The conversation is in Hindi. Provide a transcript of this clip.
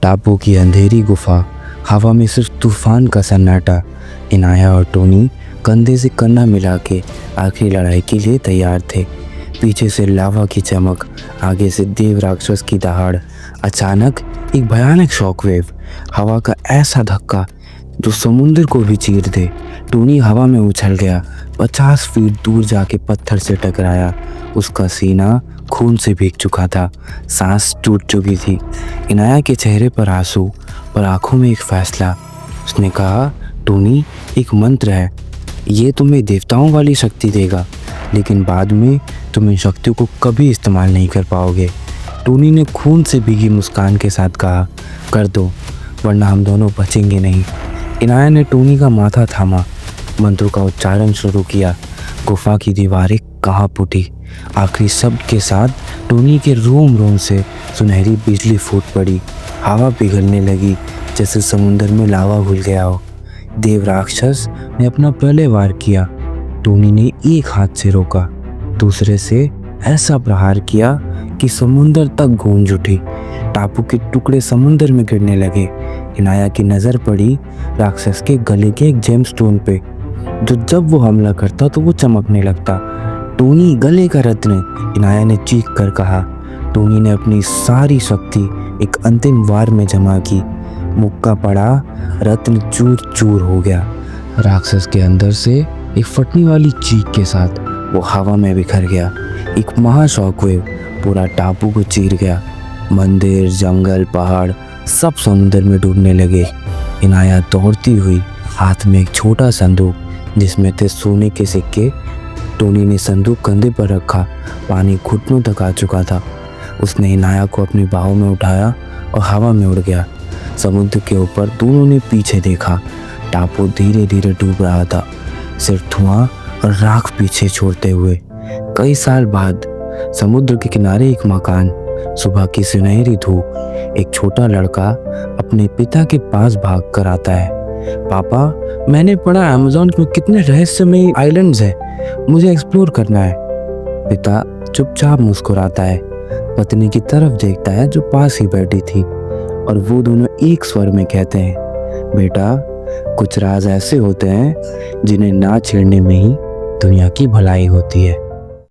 टापू की अंधेरी गुफा, हवा में सिर्फ तूफान का सन्नाटा। इनाया और टोनी कंधे से कंधा मिला के आखिरी लड़ाई के लिए तैयार थे। पीछे से लावा की चमक, आगे से देव राक्षस की दहाड़। अचानक एक भयानक शॉकवेव, हवा का ऐसा धक्का जो समुद्र को भी चीर दे। टोनी हवा में उछल गया, 50 फीट दूर जाके पत्थर से टकराया। उसका सीना खून से भीग चुका था, सांस टूट चुकी थी। इनाया के चेहरे पर आंसू और आंखों में एक फैसला। उसने कहा, टोनी, एक मंत्र है, ये तुम्हें देवताओं वाली शक्ति देगा, लेकिन बाद में तुम इन शक्तियों को कभी इस्तेमाल नहीं कर पाओगे। टोनी ने खून से भीगी मुस्कान के साथ कहा, कर दो, वरना हम दोनों बचेंगे नहीं। इनाया ने टोनी का माथा थामा, मंत्रों का उच्चारण शुरू किया। गुफा की दीवारें कांप उठी। आखिरी शब्द के साथ टोनी के रोम रोम से सुनहरी बिजली फूट पड़ी। हवा पिघलने लगी जैसे समुद्र में लावा घुल गया हो। देव राक्षस ने अपना पहले वार किया। टोनी ने एक हाथ से रोका, दूसरे से ऐसा प्रहार किया कि समुद्र तक गूंज उठी। टापू के टुकड़े समुद्र में गिरने लगे। इनाया की नज़र पड़ी राक्षस के गले के एक जेमस्टोन पे, जो जब वो हमला करता तो वो चमकने लगता। टोनी, गले का रत्न, इनाया ने चीख कर कहा। टोनी ने अपनी सारी शक्ति एक अंतिम वार में जमा की। मुक्का पड़ा, रत्न चूर चूर हो गया। राक्षस के अंदर से एक फटने वाली चीख के साथ वो हवा में बिखर गया। एक महाशॉकवेव पूरा टापू को चीर गया। मंदिर, जंगल, पहाड़ सब समुद्र में डूबने लगे। इनाया दौड़ती हुई, हाथ में एक छोटा संदूक जिसमें थे सोने के सिक्के। टोनी ने संदूक कंधे पर रखा, पानी घुटनों तक आ चुका था। उसने इनाया को अपनी बाहों में उठाया और हवा में उड़ गया। समुद्र के ऊपर दोनों ने पीछे देखा। टापू धीरे धीरे डूब रहा था, सिर्फ धुआं और राख पीछे छोड़ते हुए। कई साल बाद समुद्र के किनारे एक मकान, सुबह की सुनहरी धूप। एक छोटा लड़का अपने पिता के पास भाग कर आता है। पापा, मैंने पढ़ा अमेज़न में कितने रहस्यमयी आइलैंड्स हैं, मुझे एक्सप्लोर करना है। पिता चुपचाप मुस्कुराता है, पत्नी की तरफ देखता है जो पास ही बैठी थी, और वो दोनों एक स्वर में कहते हैं, बेटा, कुछ राज ऐसे होते हैं जिन्हें ना छेड़ने में ही दुनिया की भलाई होती है।